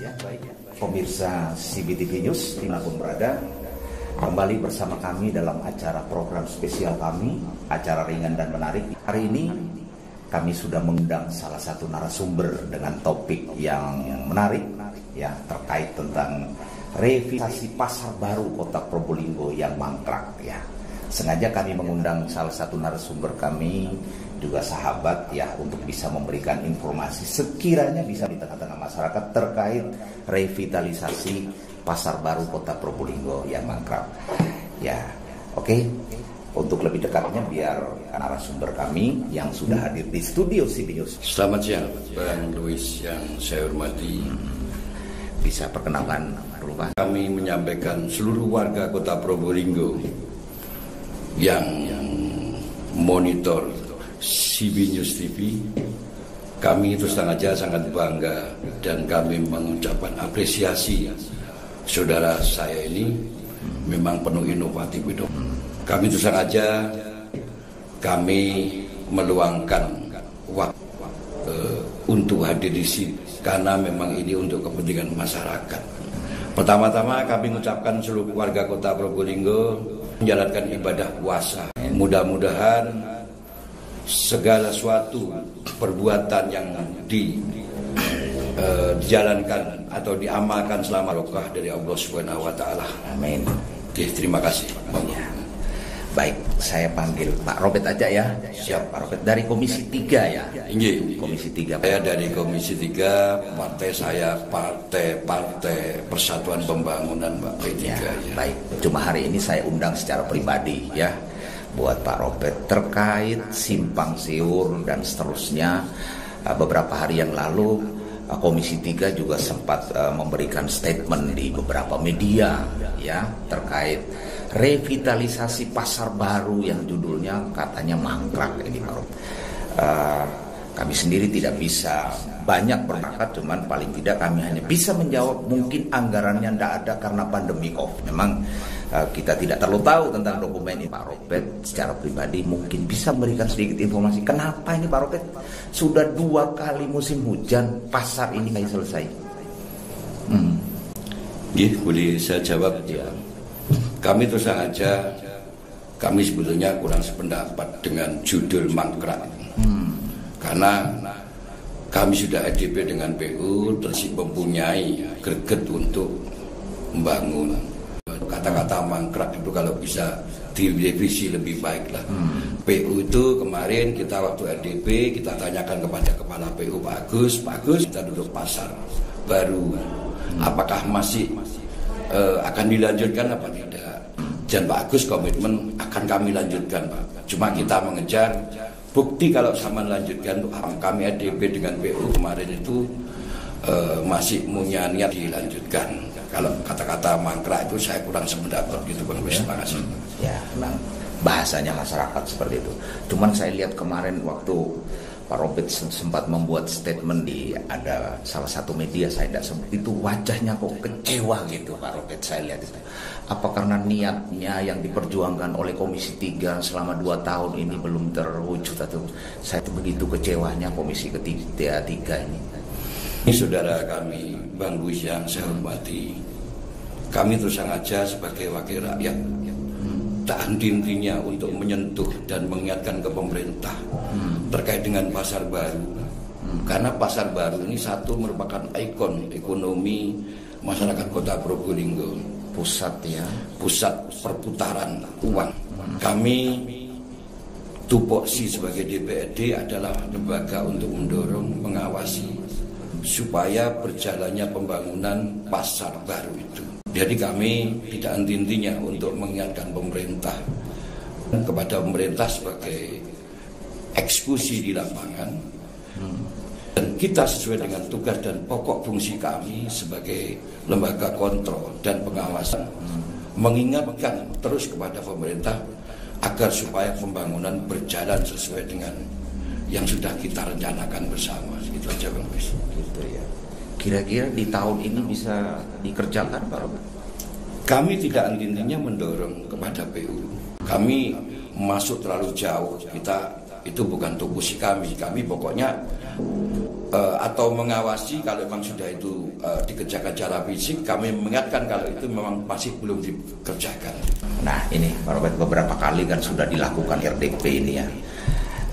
Ya, baik. Pemirsa CBTV News dimanapun berada, kembali bersama kami dalam acara program spesial kami, acara ringan dan menarik. Hari ini kami sudah mengundang salah satu narasumber dengan topik yang menarik, ya, terkait tentang revitalisasi pasar baru Kota Probolinggo yang mangkrak. Ya, sengaja kami mengundang salah satu narasumber kami, juga sahabat, ya, untuk bisa memberikan informasi sekiranya bisa di tengah-tengah masyarakat terkait revitalisasi pasar baru Kota Probolinggo yang mangkrak. Ya, oke. Untuk lebih dekatnya biar narasumber kami yang sudah hadir di studio CB News. Selamat siang, Bang Luis yang saya hormati. Bisa perkenalkan dulu, Pak? Kami menyampaikan seluruh warga Kota Probolinggo yang monitor CB News TV, kami terus terang aja sangat bangga dan kami mengucapkan apresiasi. Saudara saya ini memang penuh inovatif itu. Kami terus terang aja kami meluangkan waktu untuk hadir di sini karena memang ini untuk kepentingan masyarakat. Pertama-tama kami mengucapkan seluruh warga Kota Probolinggo menjalankan ibadah puasa. Mudah-mudahan segala suatu perbuatan yang dijalankan atau diamalkan selama barokah dari Allah Subhanahu wa taala. Amin. Oke, terima kasih. Ya. Baik, saya panggil Pak Robert aja ya. Siap, Pak Robert dari Komisi 3 ya. Ini Komisi 3. Saya dari Komisi 3, partai saya Partai Persatuan Pembangunan, Pak, P3 Ya, ya. baik. Cuma hari ini saya undang secara pribadi ya buat Pak Robert terkait simpang siur dan seterusnya. Beberapa hari yang lalu Komisi 3 juga sempat memberikan statement di beberapa media ya terkait revitalisasi pasar baru yang judulnya katanya mangkrak ini, Pak Robert. Kami sendiri tidak bisa banyak berangkat, cuman paling tidak kami hanya bisa menjawab mungkin anggarannya tidak ada karena pandemi COVID. Memang kita tidak terlalu tahu tentang dokumen ini. Pak Robert secara pribadi mungkin bisa memberikan sedikit informasi kenapa ini, Pak Robert, sudah 2 kali musim hujan pasar ini nggak selesai. Boleh saya jawab ya. Kami terus terang aja kami sebetulnya kurang sependapat dengan judul mangkrak. Karena kami sudah EDP dengan PU terus mempunyai greget untuk membangun. Kata-kata mangkrak itu kalau bisa direvisi lebih baik lah. PU itu kemarin kita waktu RDP kita tanyakan kepada Kepala PU Pak Agus kita duduk pasar baru. Apakah masih akan dilanjutkan apa tidak? Dan Pak Agus komitmen akan kami lanjutkan, Pak. Cuma kita mengejar bukti kalau sama lanjutkan. Kami RDP dengan PU kemarin itu masih punya niat dilanjutkan. Kalau kata-kata mangkrak itu saya kurang sependapat gitu, Bang. Terima kasih. Ya, memang bahasanya masyarakat seperti itu. Cuman saya lihat kemarin waktu Pak Robert sempat membuat statement di ada salah satu media, saya tidak sebut itu, wajahnya kok kecewa gitu, Pak Robert. Saya lihat itu. Apa karena niatnya yang diperjuangkan oleh Komisi 3 selama 2 tahun ini belum terwujud, atau saya begitu kecewanya Komisi ketiga ini. Ini saudara kami, Bang Luis yang saya hormati. Kami terus saja sebagai wakil rakyat tak henti-hentinya untuk menyentuh dan mengingatkan ke pemerintah terkait dengan pasar baru. Karena pasar baru ini satu merupakan ikon ekonomi masyarakat Kota Probolinggo. Pusat perputaran uang. Kami tupoksi sebagai DPRD adalah lembaga untuk mendorong, mengawasi supaya berjalannya pembangunan pasar baru itu. Jadi kami tidak henti-hentinya untuk mengingatkan pemerintah kepada pemerintah sebagai eksekusi di lapangan. Dan kita sesuai dengan tugas dan pokok fungsi kami sebagai lembaga kontrol dan pengawasan mengingatkan terus kepada pemerintah agar supaya pembangunan berjalan sesuai dengan yang sudah kita rencanakan bersama. Gitu aja, Bang Luis. Gitu ya. Kira-kira di tahun ini bisa dikerjakan, Pak Robert? Kami tidak intinya mendorong kepada PU. Kami masuk terlalu jauh. Kita itu bukan tupoksi kami. Kami pokoknya atau mengawasi kalau memang sudah itu dikerjakan secara fisik, kami mengingatkan kalau itu memang masih belum dikerjakan. Nah ini Pak Robert, beberapa kali kan sudah dilakukan RDP ini ya,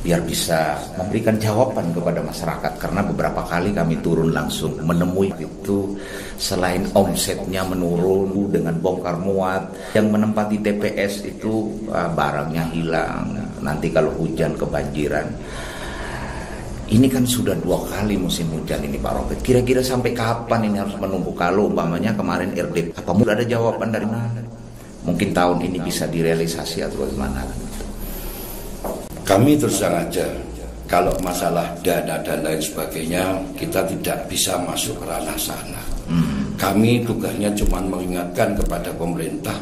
biar bisa memberikan jawaban kepada masyarakat, karena beberapa kali kami turun langsung menemui itu, selain omsetnya menurun dengan bongkar muat, yang menempati TPS itu barangnya hilang, nanti kalau hujan kebanjiran. Ini kan sudah 2 kali musim hujan ini Pak Robert, kira-kira sampai kapan ini harus menunggu? Kalau umpamanya kemarin RDP, apa mungkin ada jawaban dari mana? Mungkin tahun ini bisa direalisasi atau bagaimana? Kami terus terang aja, kalau masalah dana dan lain sebagainya, kita tidak bisa masuk ke ranah sana. Kami tugasnya cuma mengingatkan kepada pemerintah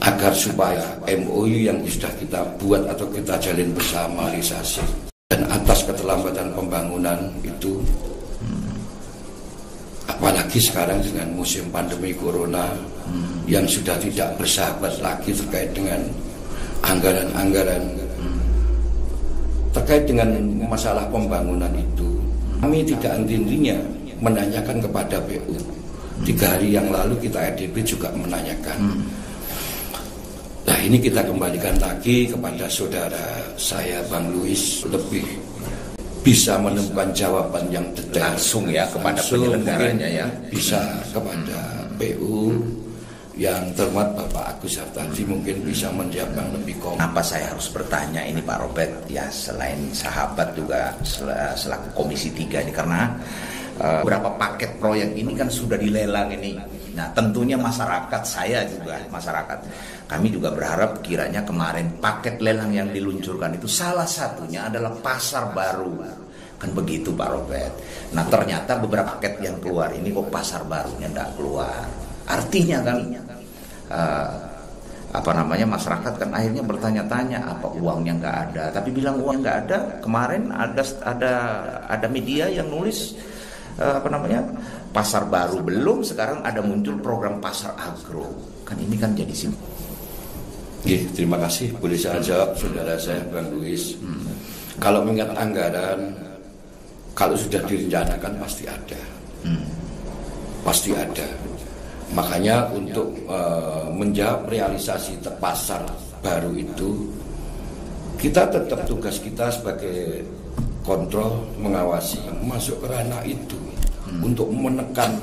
agar supaya MOU yang sudah kita buat atau kita jalin bersama realisasi. Dan atas keterlambatan pembangunan itu, apalagi sekarang dengan musim pandemi corona yang sudah tidak bersahabat lagi terkait dengan anggaran-anggaran, terkait dengan masalah pembangunan itu, kami tidak henti-hentinya menanyakan kepada PU. 3 hari yang lalu kita RDP juga menanyakan. Nah ini kita kembalikan lagi kepada saudara saya Bang Louis, lebih bisa menemukan jawaban yang detail Langsung ya kepada penyelenggaranya ya. Bisa kepada PU yang terhormat Bapak Agus Hartanti, mungkin bisa menjawab yang lebih kompleks. Kenapa saya harus bertanya ini Pak Robert? Ya selain sahabat juga selaku Komisi 3 ini, karena beberapa paket proyek ini kan sudah dilelang ini. Nah tentunya masyarakat, saya juga masyarakat, kami juga berharap kiranya kemarin paket lelang yang diluncurkan itu salah satunya adalah pasar baru. Kan begitu Pak Robert. Nah ternyata beberapa paket yang keluar ini kok pasar barunya tidak keluar. Artinya kan masyarakat kan akhirnya bertanya-tanya, apa uangnya nggak ada? Tapi bilang uangnya nggak ada. Kemarin ada media yang nulis pasar baru belum, sekarang ada muncul program pasar agro. Kan ini kan jadi simpel. Terima kasih. Boleh saya jawab saudara saya Bang Louis. Kalau mengingat anggaran, kalau sudah direncanakan pasti ada. Pasti ada. Makanya untuk menjawab realisasi pasar baru itu, kita tetap tugas kita sebagai kontrol, mengawasi, masuk ke ranah itu. Untuk menekan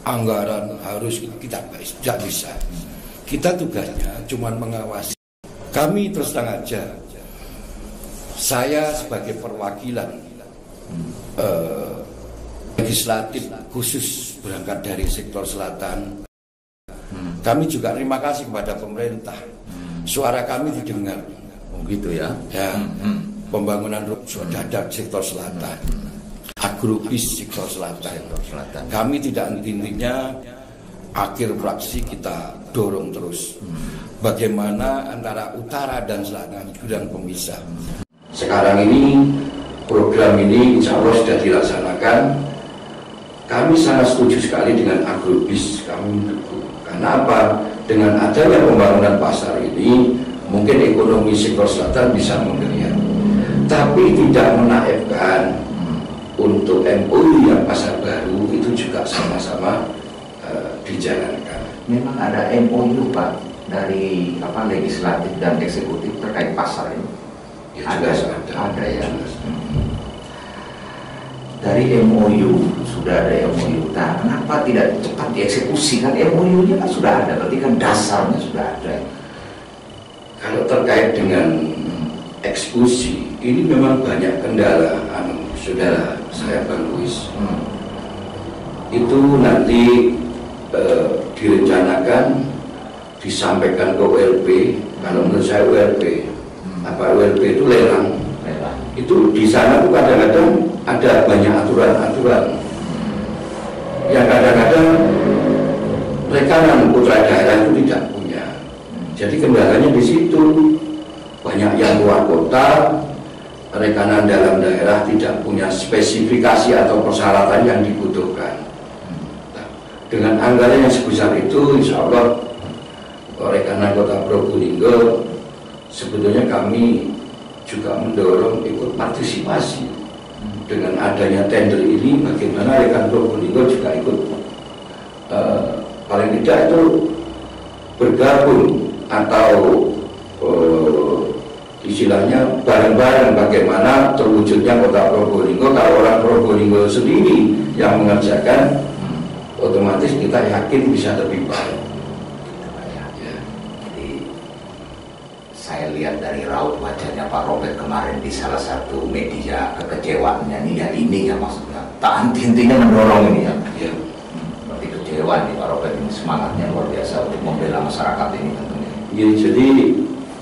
anggaran harus kita tidak bisa. Kita tugasnya cuma mengawasi. Kami terus terang aja, saya sebagai perwakilan legislatif khusus berangkat dari sektor selatan, kami juga terima kasih kepada pemerintah. Suara kami didengar. Oh gitu ya. Pembangunan sudah ada sektor selatan, agrobis sektor selatan. Kami tidak henti-hentinya, akhir fraksi kita dorong terus. Bagaimana antara utara dan selatan bidang pemisah. Sekarang ini program ini insya Allah sudah dilaksanakan. Kami sangat setuju sekali dengan agrobis. Kami mendukung. Karena apa? Dengan adanya pembangunan pasar ini, mungkin ekonomi sektor selatan bisa menggeliat. Tapi tidak menaifkan untuk MOU yang pasar baru itu juga sama-sama dijalankan. Memang ada MOU Pak dari legislatif dan eksekutif terkait pasar ini. Ya, ada ya. Dari MOU sudah ada MOU. Nah, kenapa tidak cepat dieksekusi? Kan MOU-nya kan sudah ada, berarti kan dasarnya sudah ada. Kalau terkait dengan eksekusi, ini memang banyak kendala, saudara saya Bang Louis. Itu nanti direncanakan, disampaikan ke ULP. Kalau menurut saya ULP, ULP itu lelang. Itu di sana tuh kadang-kadang ada banyak aturan-aturan yang kadang-kadang rekanan putra daerah itu tidak punya. Jadi kendalanya di situ. Banyak yang luar kota, rekanan dalam daerah tidak punya spesifikasi atau persyaratan yang dibutuhkan. Nah, dengan anggaran yang sebesar itu, insya Allah rekanan kota Probolinggo sebetulnya kami juga mendorong ikut partisipasi dengan adanya tender ini bagaimana rekan Probolinggo juga ikut paling tidak itu bergabung atau istilahnya bareng-bareng bagaimana terwujudnya kota Probolinggo. Kalau orang Probolinggo sendiri yang mengerjakan, otomatis kita yakin bisa lebih baik. Saya lihat dari raut wajahnya Pak Robert kemarin di salah satu media, kekecewaannya nih ya, ini ya maksudnya tak henti-hentinya mendorong ini ya. Ya. Berarti kecewa nih Pak Robert, ini semangatnya luar biasa untuk membela masyarakat ini tentunya. Ya, jadi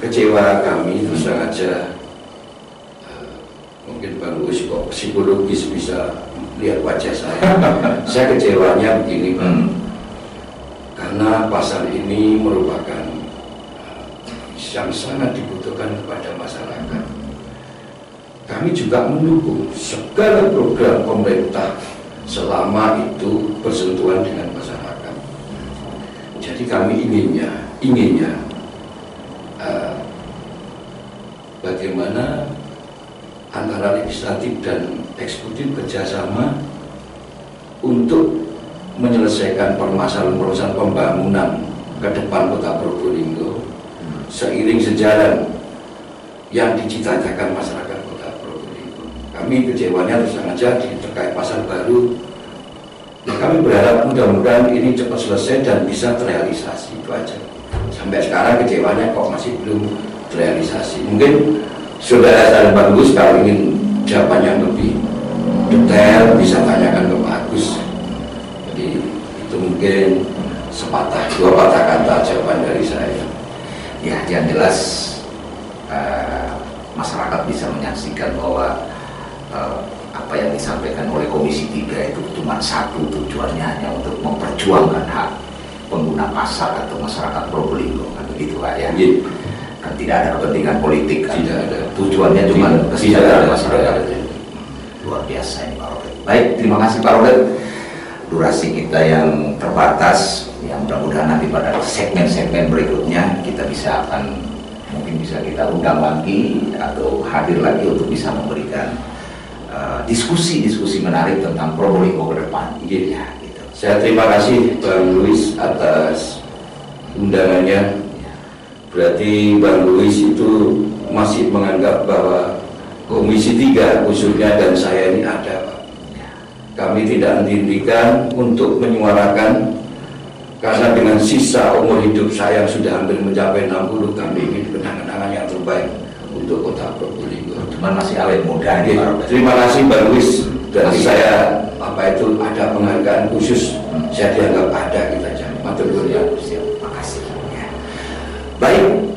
kecewa kami itu sengaja mungkin Bang Luis kok psikologis bisa lihat wajah saya. Saya kecewanya begini Bang, karena pasar ini merupakan yang sangat dibutuhkan kepada masyarakat. Kami juga mendukung segala program pemerintah selama itu bersentuhan dengan masyarakat. Jadi kami inginnya bagaimana antara legislatif dan eksekutif kerjasama untuk menyelesaikan permasalahan pembangunan ke depan kota Probolinggo seiring sejalan yang dicita-citakan masyarakat kota Probolinggo. Kami kecewanya sengaja terkait pasar baru. Nah, kami berharap mudah-mudahan ini cepat selesai dan bisa terrealisasi, itu aja. Sampai sekarang kecewanya kok masih belum terrealisasi. Mungkin saudara dan Pak Agus kalau ingin jawaban yang lebih detail bisa tanyakan ke Pak Agus. Jadi itu mungkin sepatah dua patah kata jawaban dari saya. Ya, yang jelas masyarakat bisa menyaksikan bahwa apa yang disampaikan oleh Komisi 3 itu cuma satu, tujuannya hanya untuk memperjuangkan hak pengguna pasar atau masyarakat Probolinggo, kan begitu Pak ya? Yeah. Kan tidak ada kepentingan politik, kan? Tidak ada. Tujuannya cuma kesejahteraan masyarakat. Luar biasa ini Pak Robert. Baik, terima kasih Pak Robert. Durasi kita yang terbatas, yang mudah-mudahan nanti pada segmen-segmen berikutnya kita mungkin bisa kita undang lagi atau hadir lagi untuk bisa memberikan diskusi-diskusi menarik tentang Probolinggo ke depan. Ya, gitu. Saya terima kasih Bang Luis atas undangannya. Berarti Bang Luis itu masih menganggap bahwa Komisi 3 khususnya dan saya ini ada, Pak. Kami tidak henti-hentikan untuk menyuarakan, karena dengan sisa umur hidup saya yang sudah hampir mencapai 60, kami ingin kenang-kenangan yang terbaik untuk kota Probolinggo. Cuman masih awet muda nih, Pak. Terima kasih Bang Luis. Dan saya ada penghargaan khusus, saya dianggap ada kita jangan. Matur nuwun ya. Terima kasih. Ya. Baik.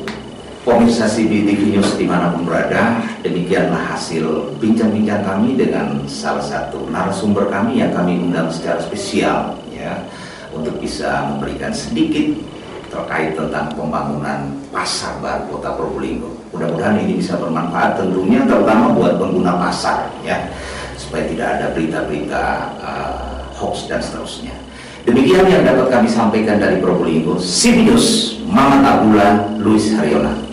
Pemirsa CBTV News dimanapun berada, demikianlah hasil bincang-bincang kami dengan salah satu narasumber kami yang kami undang secara spesial ya, untuk bisa memberikan sedikit terkait tentang pembangunan pasar baru kota Probolinggo. Mudah-mudahan ini bisa bermanfaat tentunya, terutama buat pengguna pasar ya, supaya tidak ada berita-berita hoax dan seterusnya. Demikian yang dapat kami sampaikan dari Probolinggo. CB News, Mamat Abdullah, Luis Haryono.